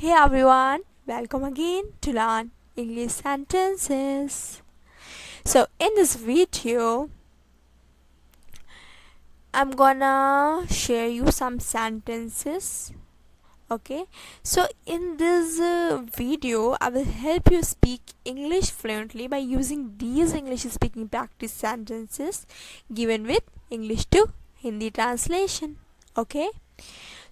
Hey everyone, welcome again to learn English sentences. So in this video, I'm gonna share you some sentences. Okay, so in this video, I will help you speak English fluently by using these English speaking practice sentences given with English to Hindi translation. Okay.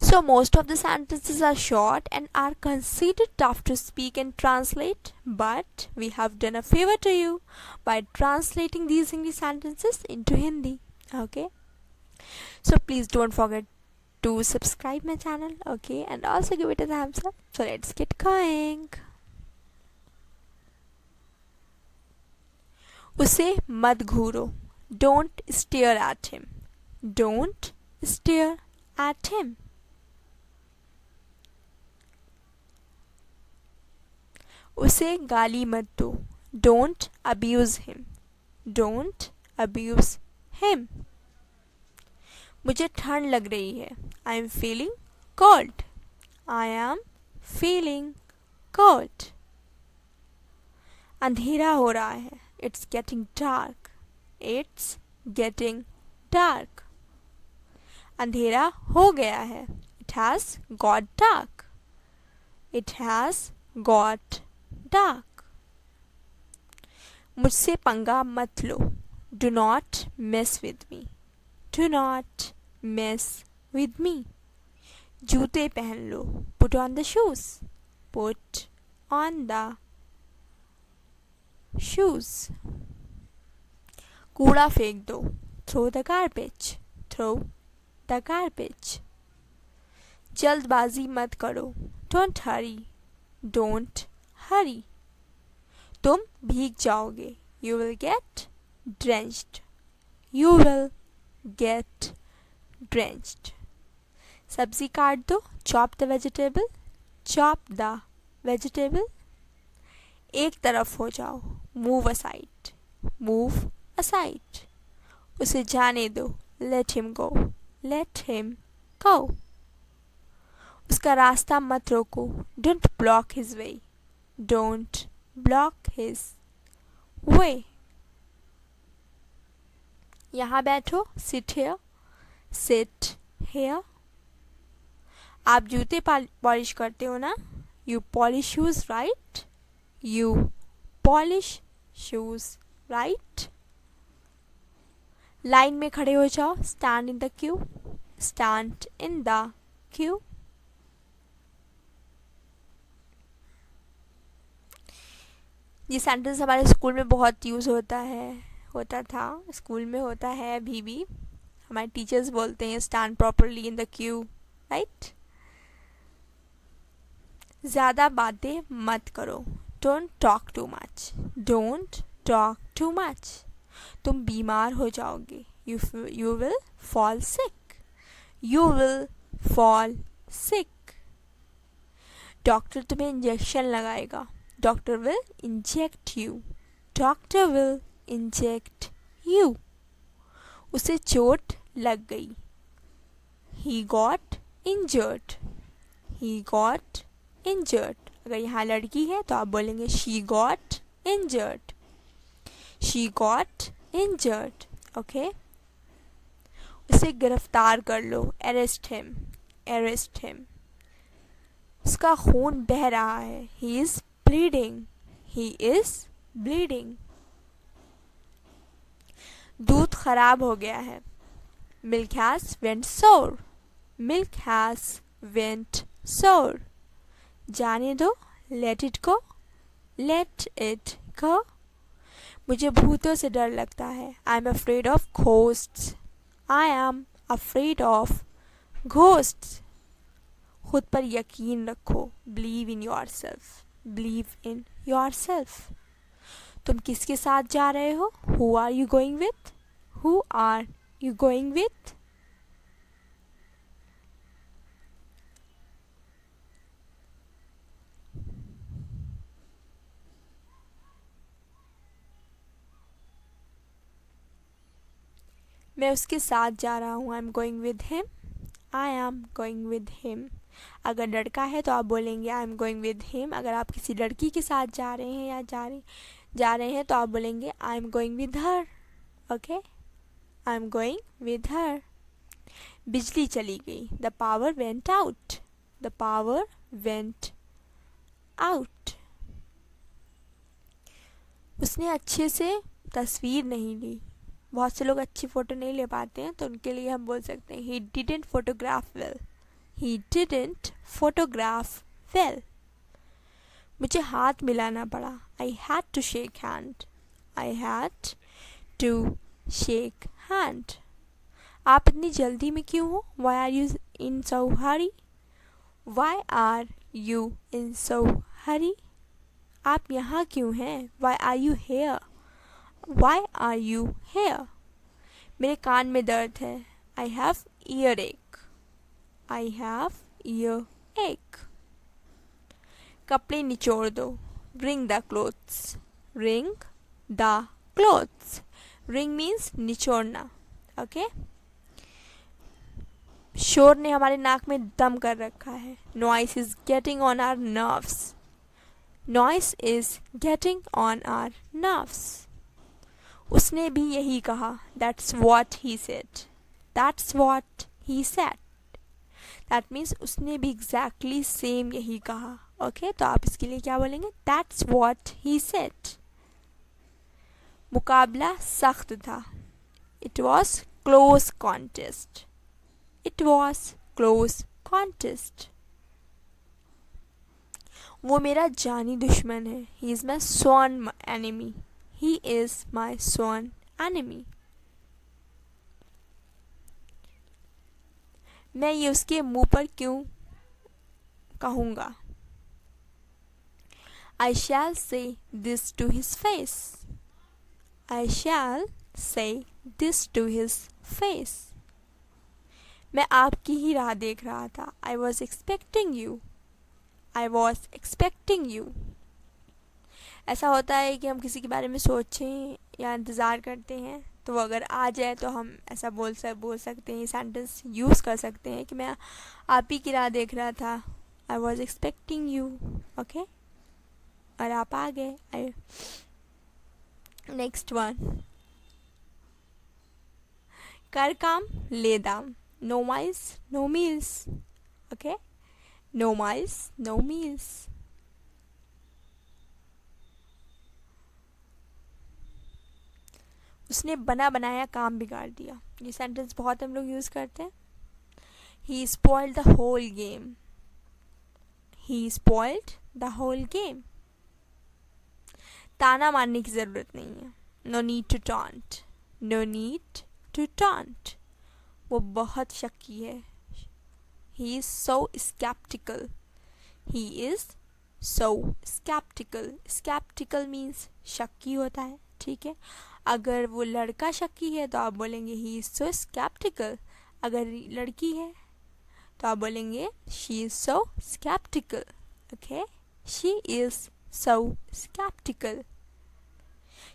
So most of the sentences are short and are considered tough to speak and translate, but we have done a favor to you by translating these English sentences into Hindi. Okay, so please don't forget to subscribe my channel, okay, and also give it a thumbs up. So let's get going. उसे मत घूरो. Don't stare at him. Don't stare at him. उसे गाली मत दो. Don't abuse him. Don't abuse him. मुझे ठंड लग रही है. I am feeling cold. I am feeling cold. अंधेरा हो रहा है. It's getting dark. It's getting dark. अंधेरा हो गया है. It has got dark. It has got dark. मुझसे पंगा मत लो. Do not mess with me. Do not mess with me. जूते पहन लो. Put on the shoes. Put on the shoes. कूड़ा फेंक दो. Throw the garbage. Throw the garbage. जल्दबाजी मत करो. Don't hurry. Don't hurry. तुम भीग जाओगे. You will get drenched. You will get drenched. सब्जी काट दो. Chop the vegetable. Chop the vegetable. एक तरफ हो जाओ. Move aside. Move aside. उसे जाने दो. Let him go. Let him go. उसका रास्ता मत रोको. Don't block his way. Don't block his way. यहाँ बैठो. Sit here. Sit here. आप जूते पॉलिश करते हो ना? You polish shoes, right? You polish shoes, right? Line में खड़े हो जाओ. Stand in the queue. Stand in the queue. ये सेंटेंस हमारे स्कूल में बहुत यूज़ होता था. स्कूल में होता है अभी भी. हमारे टीचर्स बोलते हैं stand properly in the Q, right? ज़्यादा बातें मत करो. Don't talk too much. Don't talk too much. तुम बीमार हो जाओगे. You will fall sick. You will fall sick. Doctor तुम्हें इंजेक्शन लगाएगा. Doctor will inject you. Doctor will inject you. उसे चोट लग गई. He got injured. He got injured. अगर यहाँ लड़की है तो आप बोलेंगे she got injured. She got injured. Okay? उसे गिरफ्तार कर लो. Arrest him. Arrest him. उसका खून बह रहा है. He is bleeding. He is bleeding. दूध खराब हो गया है. Milk has went sour. Milk has went sour. जाने दो. Let it go. Let it go. मुझे भूतों से डर लगता है. I am afraid of ghosts. I am afraid of ghosts. खुद पर यकीन रखो. Believe in yourself. Believe in yourself. तुम किसके साथ जा रहे हो? Who are you going with? Who are you going with? मैं उसके साथ जा रहा हूँ. I am going with him. I am going with him. अगर लड़का है तो आप बोलेंगे I am going with him. अगर आप किसी लड़की के साथ जा रहे हैं या जा रहे हैं तो आप बोलेंगे I am going with her. Okay, I am going with her. बिजली चली गई, the power went out. The power went out. उसने अच्छे से तस्वीर नहीं ली। बहुत से लोग अच्छी फ़ोटो नहीं ले पाते हैं, तो उनके लिए हम बोल सकते हैं he didn't photograph well. He didn't photograph well. मुझे हाथ मिलाना पड़ा, I had to shake hand. I had to shake hand. आप इतनी जल्दी में क्यों हो? Why are you in so hurry? Why are you in so hurry? आप यहाँ क्यों हैं? Why are you here? Why are you here? मेरे कान में दर्द है, आई हैव ईयर एक। आई हैव ईयर एक। कपड़े निचोड़ दो, wring the clothes। wring the clothes। wring means निचोड़ना। ओके, शोर ने हमारे नाक में दम कर रखा है। noise is getting on our nerves। noise is getting on our nerves। उसने भी यही कहा, that's what he said। that's what he said। that means उसने भी exactly same यही कहा। ओके, तो आप इसके लिए क्या बोलेंगे? that's what he said। मुकाबला सख्त था, it was close contest। it was close contest। वो मेरा जानी दुश्मन है, he is my sworn enemy। he is my sworn enemy। मैं ये उसके मुंह पर क्यों कहूँगा? I shall say this to his face। I shall say this to his face। मैं आपकी ही राह देख रहा था, I was expecting you। I was expecting you। ऐसा होता है कि हम किसी के बारे में सोचें या इंतज़ार करते हैं, तो वो अगर आ जाए तो हम ऐसा बोल सकते हैं, सेंटेंस यूज़ कर सकते हैं कि मैं आप ही की राह देख रहा था, I was expecting you। Okay, और आप आ गए। नेक्स्ट वन, कर काम ले दाम, no mice no meals। Okay, no mice no meals। उसने बना बनाया काम बिगाड़ दिया। ये सेंटेंस बहुत हम लोग यूज़ करते हैं। He spoiled the whole game। He spoiled the whole game। ताना मारने की ज़रूरत नहीं है, no need to taunt। no need to taunt। वो बहुत शक्की है, he is so skeptical। he is so skeptical। skeptical means शक्की होता है, ठीक है। अगर वो लड़का शक्की है तो आप बोलेंगे he is so skeptical। अगर लड़की है तो आप बोलेंगे she is so skeptical। okay, she is so skeptical।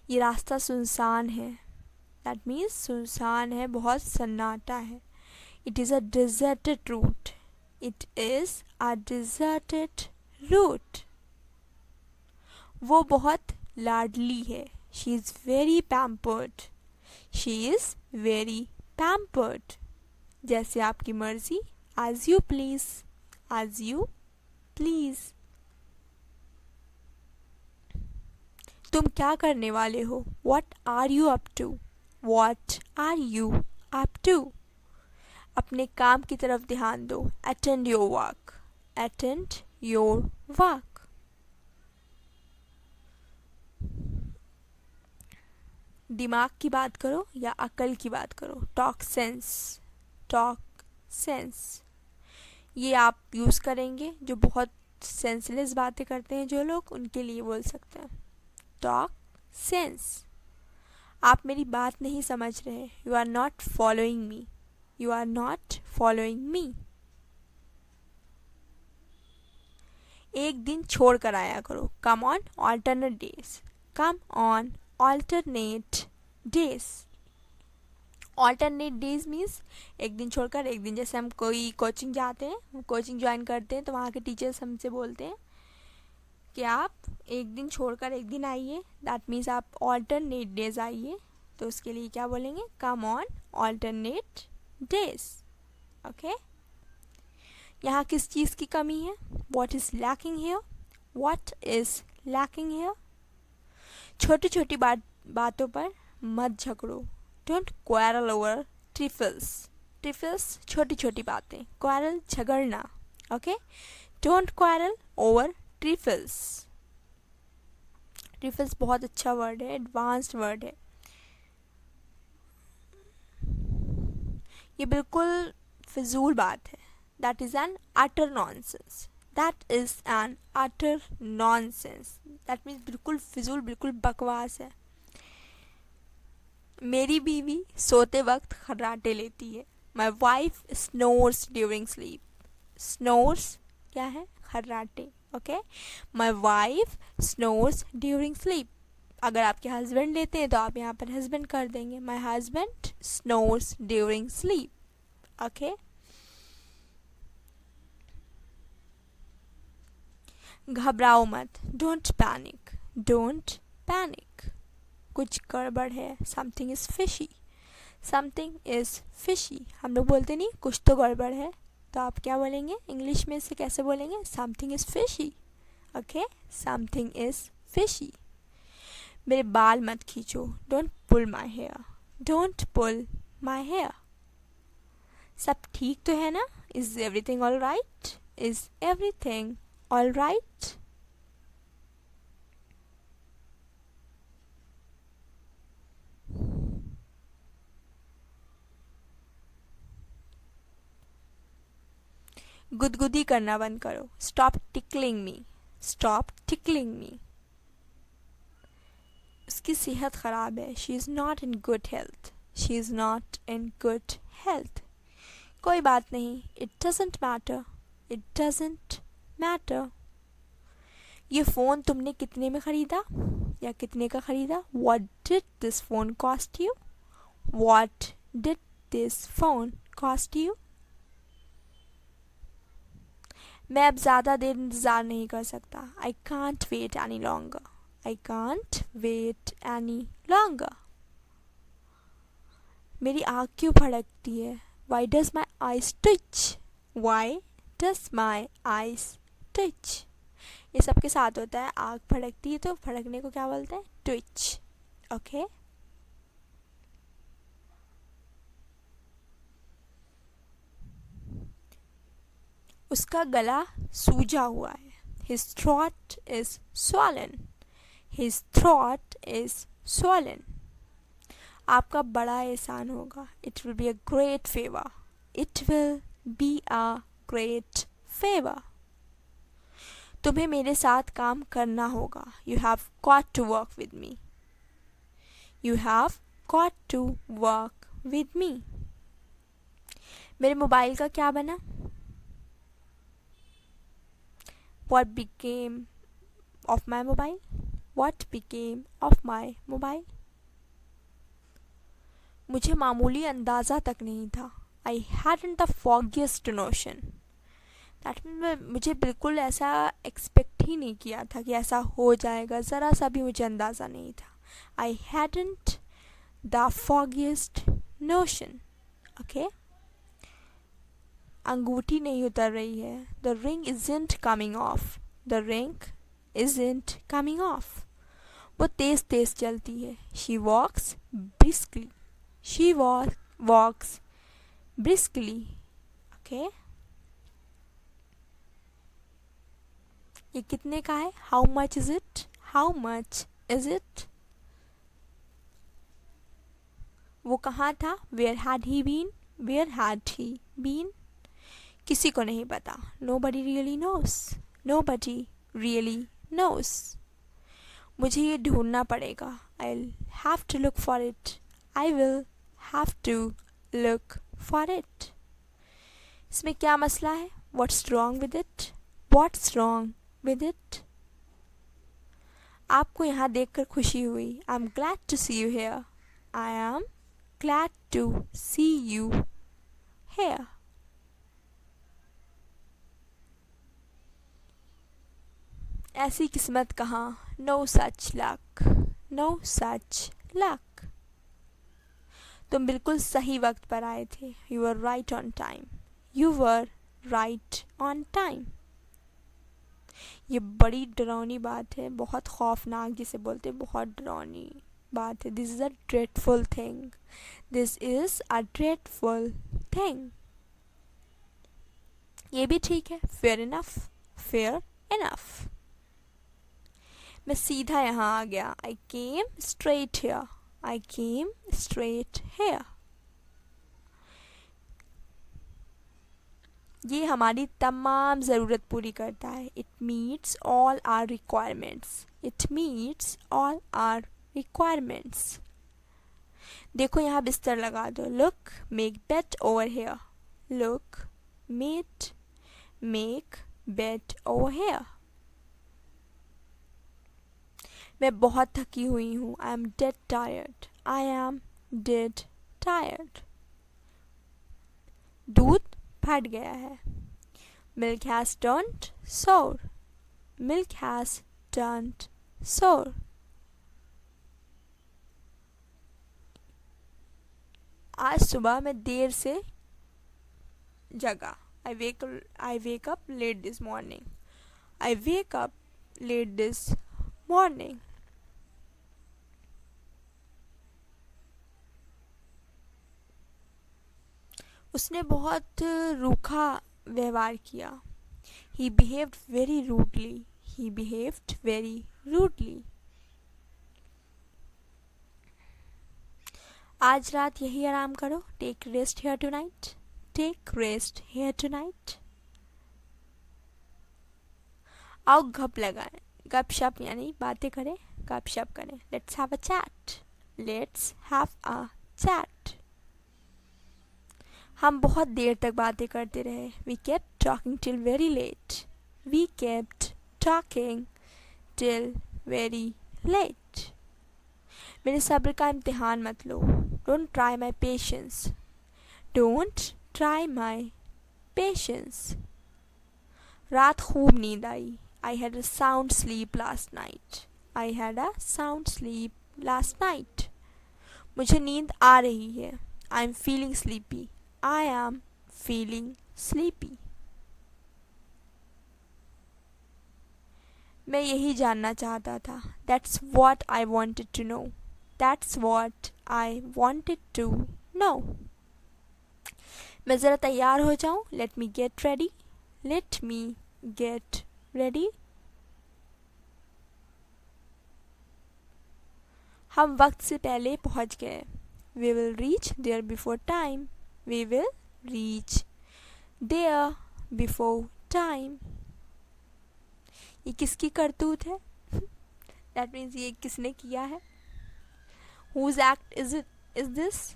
ये रास्ता सुनसान है, that means सुनसान है, बहुत सन्नाटा है। It is a deserted route। It is a deserted route। वो बहुत लाडली है, she is very pampered। she is very pampered। जैसे आपकी मर्जी, as you please। as you please। तुम क्या करने वाले हो? what are you up to? what are you up to? अपने काम की तरफ ध्यान दो, attend your work। attend your work। दिमाग की बात करो या अकल की बात करो, talk sense। talk sense। ये आप यूज़ करेंगे, जो बहुत सेंसलेस बातें करते हैं जो लोग, उनके लिए बोल सकते हैं talk sense। आप मेरी बात नहीं समझ रहे, you are not following me। you are not following me। एक दिन छोड़ कर आया करो, come on alternate days। come on alternate days। Alternate days means एक दिन छोड़कर एक दिन, जैसे हम कोई कोचिंग जाते हैं, कोचिंग ज्वाइन करते हैं तो वहाँ के टीचर्स हमसे बोलते हैं कि आप एक दिन छोड़कर एक दिन आइए, दैट मीन्स आप ऑल्टरनेट डेज आइए। तो उसके लिए क्या बोलेंगे, come on alternate days. Okay, यहाँ किस चीज़ की कमी है, what is lacking here, what is lacking here. छोटी छोटी बातों पर मत झगड़ो, don't quarrel over trifles. Trifles छोटी छोटी बातें, क्वारल झगड़ना। Okay, don't quarrel over trifles. Trifles बहुत अच्छा वर्ड है, एडवांस्ड वर्ड है। ये बिल्कुल फिजूल बात है, that is an utter nonsense, that is an utter nonsense, that means बिल्कुल फिजूल, बिल्कुल बकवास है। मेरी बीवी सोते वक्त खर्राटे लेती है, my wife snores during sleep. Snores क्या है, खर्राटे। Okay, my wife snores during sleep. अगर आपके हस्बैंड लेते हैं तो आप यहाँ पर हस्बैंड कर देंगे, my husband snores during sleep. Okay, घबराओ मत, डोंट पैनिक, डोंट पैनिक। कुछ गड़बड़ है, something is fishy, something is fishy. हम लोग बोलते नहीं कुछ तो गड़बड़ है, तो आप क्या बोलेंगे इंग्लिश में से कैसे बोलेंगे, something is fishy. Okay, something is fishy. मेरे बाल मत खींचो, don't pull my hair, don't pull my hair. सब ठीक तो है ना, is everything all right, is everything all right. गुदगुदी करना बंद करो, stop tickling me, stop tickling me. उसकी सेहत ख़राब है, she is not in good health, she is not in good health. कोई बात नहीं, it doesn't matter, it doesn't matter. ये फ़ोन तुमने कितने में ख़रीदा या कितने का ख़रीदा, what did this phone cost you, what did this phone cost you. मैं अब ज़्यादा देर इंतज़ार नहीं कर सकता, I can't wait any longer, I can't wait any longer. मेरी आँख क्यों फड़कती है, why does my eyes twitch, why does my eyes twitch. ये सबके साथ होता है, आँख फड़कती है तो फड़कने को क्या बोलते हैं, ट्विच। ओके, उसका गला सूजा हुआ है, his throat is swollen, his throat is swollen। आपका बड़ा एहसान होगा, it will be a great favor, it will be a great favor। तुम्हें मेरे साथ काम करना होगा, you have got to work with me, you have got to work with me। मेरे मोबाइल का क्या बना, what became of my mobile, what became of my mobile। मुझे मामूली अंदाज़ा तक नहीं था, I hadn't the foggiest notion, that mean मुझे बिल्कुल ऐसा एक्सपेक्ट ही नहीं किया था कि ऐसा हो जाएगा, ज़रा सा भी मुझे अंदाज़ा नहीं था। I hadn't the foggiest notion। Okay, अंगूठी नहीं उतर रही है, the ring isn't coming off, the ring isn't coming off। वो तेज तेज चलती है, she walks briskly, she walks briskly। Okay, ये कितने का है, how much is it, how much is it। वो कहाँ था, where had he been, where had he been। किसी को नहीं पता, nobody really knows, nobody really knows। मुझे ये ढूंढना पड़ेगा, I'll have to look for it, I will have to look for it। इसमें क्या मसला है, what's wrong with it, what's wrong with it। आपको यहाँ देखकर खुशी हुई, I'm glad to see you here, I am glad to see you here. ऐसी किस्मत कहाँ, no such luck, no such luck. तुम बिल्कुल सही वक्त पर आए थे. You were right on time. You were right on time. ये बड़ी डरावनी बात है, बहुत खौफनाक जिसे बोलते, बहुत डरावनी बात है. This is a dreadful thing. This is a dreadful thing. ये भी ठीक है. Fair enough. Fair enough. मैं सीधा यहाँ आ गया. I came straight here. I came straight here. ये हमारी तमाम ज़रूरत पूरी करता है. It meets all our requirements. It meets all our requirements. देखो यहाँ बिस्तर लगा दो. Look, make bed over here. Look, make bed over here. मैं बहुत थकी हुई हूँ. I am dead tired. I am dead tired. दूध फट गया है. Milk has turned sour. Milk has turned sour. आज सुबह मैं देर से जगा. I wake up late this morning. I wake up late this morning. उसने बहुत रूखा व्यवहार किया. He behaved very rudely. He behaved very rudely. आज रात यही आराम करो. Take rest here tonight. Take rest here tonight. आओ गप लगाएं. गपशप यानी बातें करें, गपशप करें. Let's have a chat. Let's have a chat. हम बहुत देर तक बातें करते रहे. We kept talking till very late. We kept talking till very late. मेरे सब्र का इम्तिहान मत लो. Don't try my patience. Don't try my patience. रात खूब नींद आई. I had a sound sleep last night. I had a sound sleep last night. मुझे नींद आ रही है. I am feeling sleepy. I am feeling sleepy. मैं यही जानना चाहता था. That's what I wanted to know. That's what I wanted to know. मैं ज़रा तैयार हो जाऊं. Let me get ready. Let me get ready. हम वक्त से पहले पहुंच गए. We will reach there before time. We will reach there before time. ये किसकी करतूत है? That means ये किसने किया है? Whose act is this?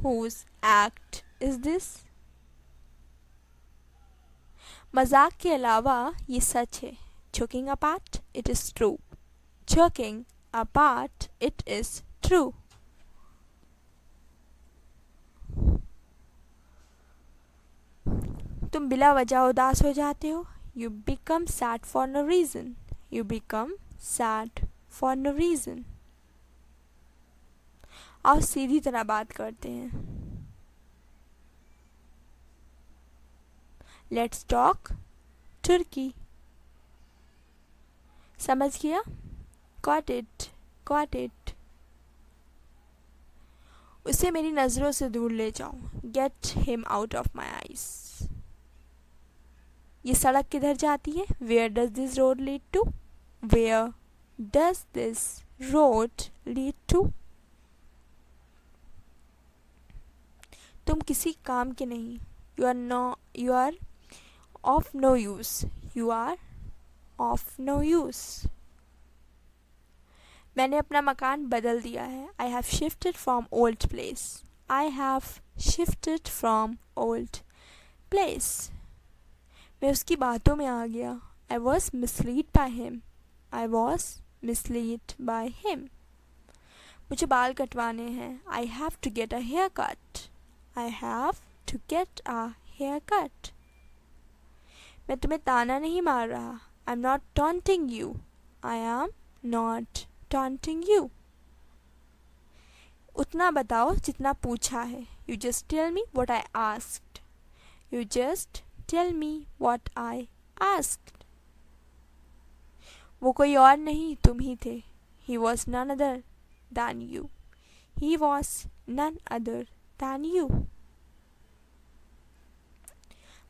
Whose act is this? मजाक के अलावा ये सच है. Joking apart, it is true. Joking apart, it is true. तुम बिला वजह उदास हो जाते हो. You become sad for no reason. You become sad for no reason. आओ सीधी तरह बात करते हैं. Let's talk Turkey. समझ गया? Got it. Got it. उसे मेरी नज़रों से दूर ले जाओ. Get him out of my eyes. ये सड़क किधर जाती है? Where does this road lead to? Where does this road lead to? तुम किसी काम के नहीं. You are of no use. You are of no use. मैंने अपना मकान बदल दिया है. I have shifted from old place. I have shifted from old place. मैं उसकी बातों में आ गया. I was misled by him. I was misled by him. मुझे बाल कटवाने हैं. I have to get a haircut. I have to get a haircut. मैं तुम्हें ताना नहीं मार रहा. I'm not taunting you. I am not taunting you. उतना बताओ जितना पूछा है. You just tell me what I asked. You just tell me what I asked. वो कोई और नहीं, तुम ही थे. He was none other than you. He was none other than you.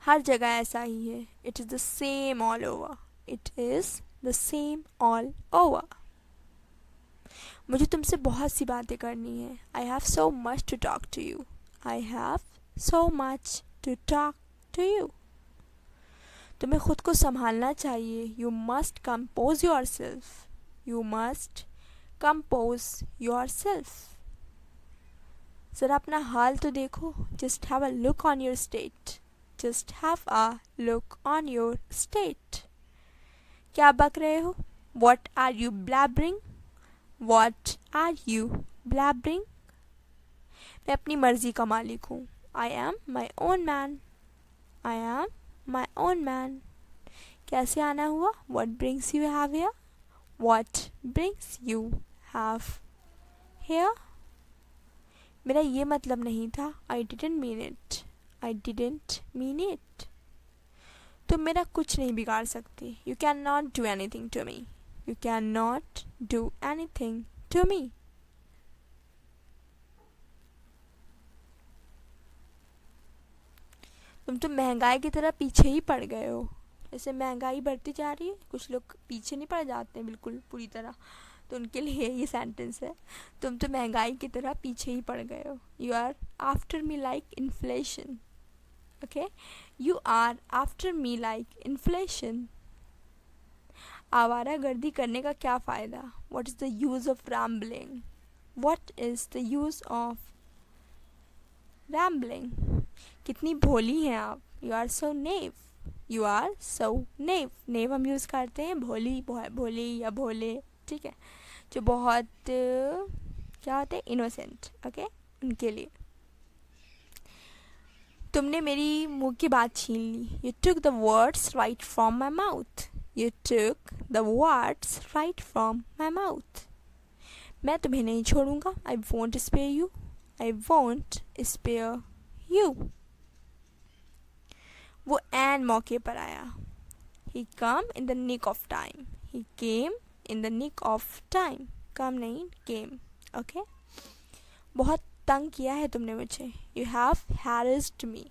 हर जगह ऐसा ही है. It is the same all over. It is the same all over. मुझे तुमसे बहुत सी बातें करनी है. I have so much to talk to you. I have so much to talk to you. तुम्हें खुद को संभालना चाहिए. You must compose yourself. You must compose yourself. ज़रा अपना हाल तो देखो. Just have a look on your state. Just have a look on your state. क्या बक रहे हो? What are you blabbering? What are you blabbering? मैं अपनी मर्जी का मालिक हूँ. I am my own man. I am my own man. कैसे आना हुआ? What brings you have here? What brings you have here? मेरा ये मतलब नहीं था. I didn't mean it. I didn't mean it. तुम मेरा कुछ नहीं बिगाड़ सकती. You cannot do anything to me. You cannot do anything to me. तुम तो महंगाई की तरह पीछे ही पड़ गए हो. जैसे महंगाई बढ़ती जा रही है, कुछ लोग पीछे नहीं पड़ जाते हैं बिल्कुल पूरी तरह, तो उनके लिए ये सेंटेंस है. तुम तो महंगाई की तरह पीछे ही पड़ गए हो. You are after me like inflation. Okay? You are after me like inflation. आवारागर्दी करने का क्या फ़ायदा? What is the use of rambling? What is the use of rambling? कितनी भोली हैं आप. You are so naive. You are so naive. naive हम use करते हैं भोली, भोली या भोले, ठीक है, जो बहुत क्या होते हैं, इनोसेंट. ओके, उनके लिए. तुमने मेरी मुंह की बात छीन ली. You took the words right from my mouth. You took the words right from my mouth. मैं तुम्हें नहीं छोड़ूंगा. I won't spare you. I won't spare you. वो ऐन मौके पर आया. He came in the nick of time. He came in the nick of time. Come नहीं, came. Okay? बहुत तंग किया है तुमने मुझे. You have harassed me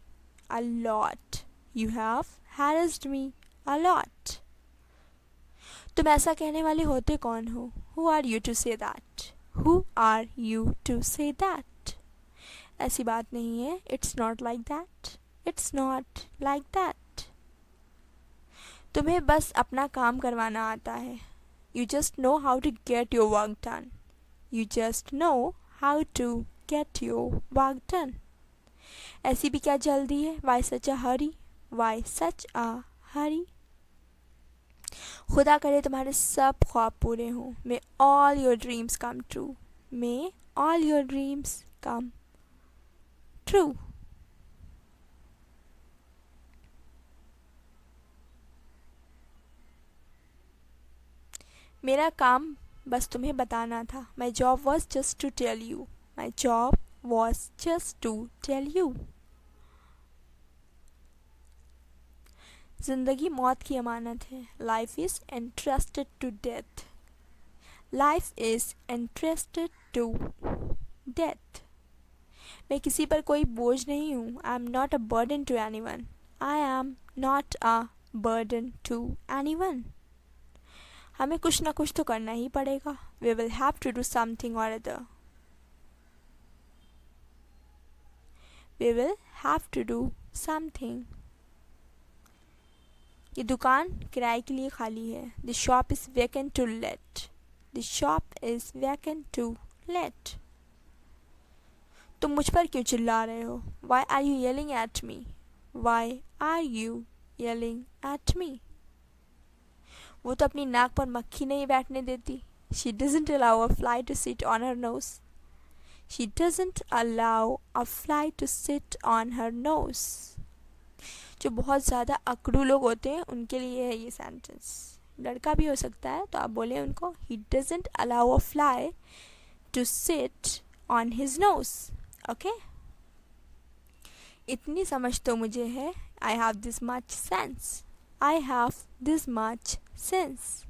a lot. You have harassed me a lot. तुम ऐसा कहने वाले होते कौन हो? Who are you to say that? Who are you to say that? ऐसी बात नहीं है. It's not like that. It's not like that. तुम्हें बस अपना काम करवाना आता है. You just know how to get your work done. You just know how to get your work done. ऐसी भी क्या जल्दी है? Why such a hurry? Why such a hurry? खुदा करे तुम्हारे सब ख्वाब पूरे हों. May all your dreams come true. May all your dreams come true. मेरा काम बस तुम्हें बताना था. My job was just to tell you. My job was just to tell you. ज़िंदगी मौत की अमानत है. Life is entrusted to death. Life is entrusted to death. मैं किसी पर कोई बोझ नहीं हूँ. I am not a burden to anyone. I am not a burden to anyone. हमें कुछ ना कुछ तो करना ही पड़ेगा. We will have to do something or other. We will have to do something. ये दुकान किराए के लिए खाली है. The shop is vacant to let. The shop is vacant to let. तुम मुझ पर क्यों चिल्ला रहे हो? Why are you yelling at me? Why are you yelling at me? वो तो अपनी नाक पर मक्खी नहीं बैठने देती. She doesn't allow a fly to sit on her nose. She doesn't allow a fly to sit on her nose. जो बहुत ज़्यादा अकड़ू लोग होते हैं उनके लिए है ये सेंटेंस. लड़का भी हो सकता है तो आप बोले उनको he doesn't allow a fly to sit on his nose. Okay? इतनी समझ तो मुझे है. I have this much sense. I have this much sense.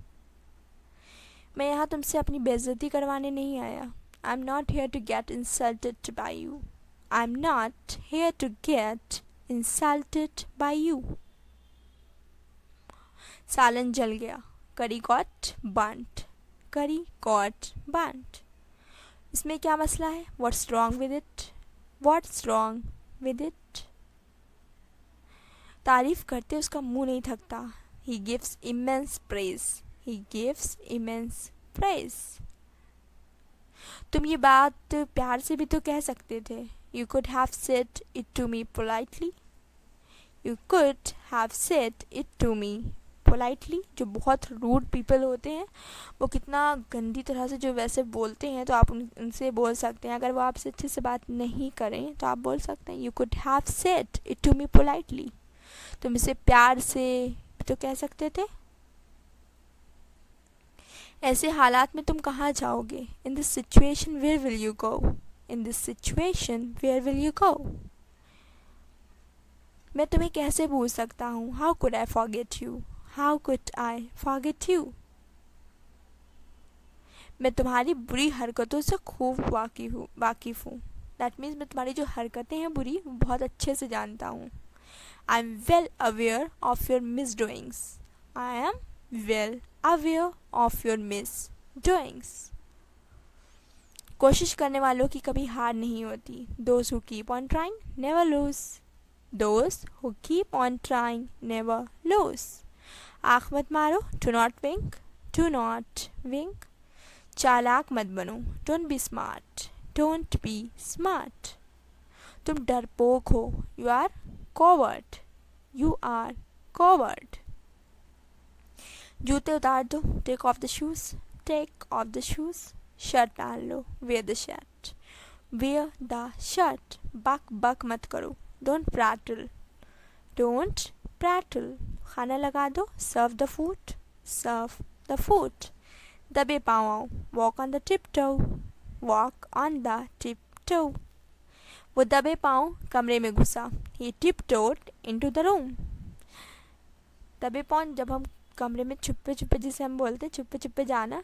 मैं यहाँ तुमसे अपनी बेइज्जती करवाने नहीं आया. I'm not here to get insulted by you. I'm not here to get insulted by you. सालन जल गया. Curry got burnt. Curry got burnt. इसमें क्या मसला है? What's wrong with it? What's wrong with it? तारीफ करते उसका मुंह नहीं थकता. He gives immense praise. He gives immense praise. तुम ये बात प्यार से भी तो कह सकते थे. You could have said it to me politely. You could have said it to me politely. जो बहुत रूड पीपल होते हैं वो कितना गंदी तरह से जो वैसे बोलते हैं तो आप उनसे बोल सकते हैं. अगर वो आपसे अच्छे से बात नहीं करें तो आप बोल सकते हैं You could have said it to me politely. तुम इसे प्यार से तो कह सकते थे. ऐसे हालात में तुम कहाँ जाओगे? In this situation where will you go? In this situation where will you go? मैं तुम्हें कैसे भूल सकता हूँ? How could I forget you? How could I forget you? मैं तुम्हारी बुरी हरकतों से खूब वाकिफ़ हूँ. That means मैं तुम्हारी जो हरकतें हैं बुरी वो बहुत अच्छे से जानता हूँ. I am well aware of your misdoings. I am well aware of your misdoings. कोशिश करने वालों की कभी हार नहीं होती. Those who keep on trying never lose. Those who keep on trying never lose. आँख मत मारो. Do not wink. Do not wink. चालाक मत बनो. Don't be smart. Don't be smart. तुम डरपोक हो. You are coward. You are coward. जूते उतार दो. Take off the shoes. Take off the shoes. Shirt पहन लो. Wear the shirt. Wear the shirt. बक मत करो. Don't prattle. Don't prattle. खाना लगा दो. Serve the food. Serve the food. दबे पाँव आओ. Walk on the tiptoe. Walk on the tiptoe. वो दबे पाँव कमरे में घुसा. He tiptoed into the room. दबे पाँव जब हम कमरे में छुपे छुपे जिसे हम बोलते हैं छुपे छुपे जाना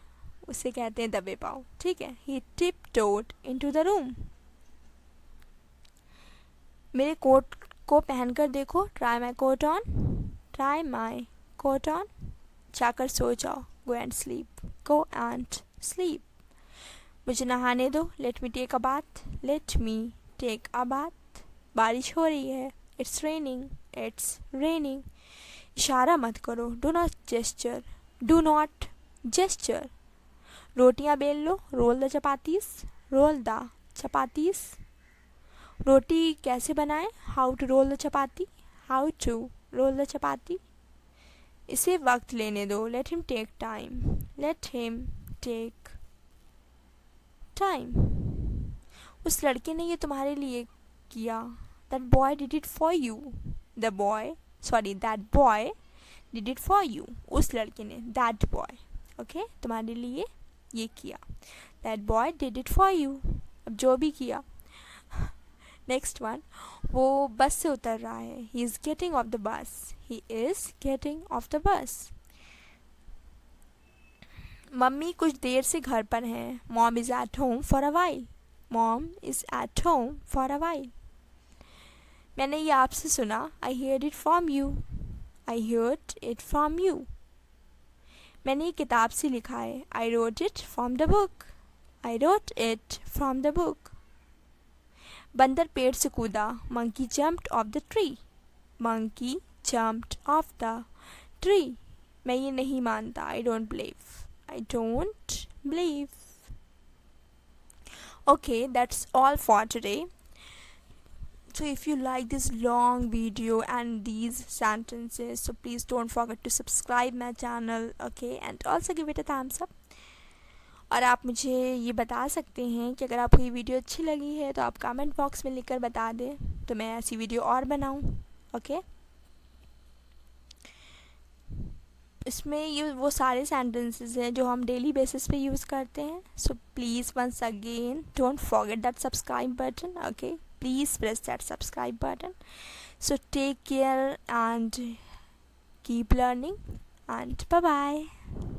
उसे कहते हैं दबे पाँव. ठीक है. He tiptoed into the room. मेरे कोट को पहनकर देखो. Try my coat on. Try my coat on. जाकर सो जाओ. Go and sleep. Go and sleep. मुझे नहाने दो. Let me take a bath. Let me take a bath. बारिश हो रही है. It's raining. It's raining. इशारा मत करो. Do not gesture. Do not gesture. रोटियां बेल लो. Roll the chapatis. Roll the chapatis. रोटी कैसे बनाएं? How to roll the chapati. How to roll the chapati. इसे वक्त लेने दो. Let him take time. Let him take time. उस लड़के ने ये तुम्हारे लिए किया. That boy did it for you. That boy did it for you. उस लड़के ने. That boy. Okay? तुम्हारे लिए ये किया. That boy did it for you. अब जो भी किया. Next one. वो बस से उतर रहा है. He is getting off the bus. He is getting off the bus. Mummy कुछ देर से घर पर हैं. Mom is at home for a while. Mom is at home for a while. मैंने ये आपसे सुना. I heard it from you. I heard it from you. मैंने ये किताब से लिखा है. I wrote it from the book. I wrote it from the book. बंदर पेड़ से कूदा. Monkey jumped off the tree. Monkey jumped off the tree. मैं ये नहीं मानता. I don't believe. I don't believe. Okay, that's all for today. So if you like this long video and these sentences, so please don't forget to subscribe my channel, okay, and also give it a thumbs up. और आप मुझे ये बता सकते हैं कि अगर आपको ये वीडियो अच्छी लगी है तो आप कमेंट बॉक्स में लिखकर बता दें, तो मैं ऐसी वीडियो और बनाऊं। ओके, इसमें ये वो सारे सेंटेंसेस हैं जो हम डेली बेसिस पे यूज़ करते हैं। So please once again don't forget that subscribe button. Okay, please press that subscribe button. So take care and keep learning, and bye bye.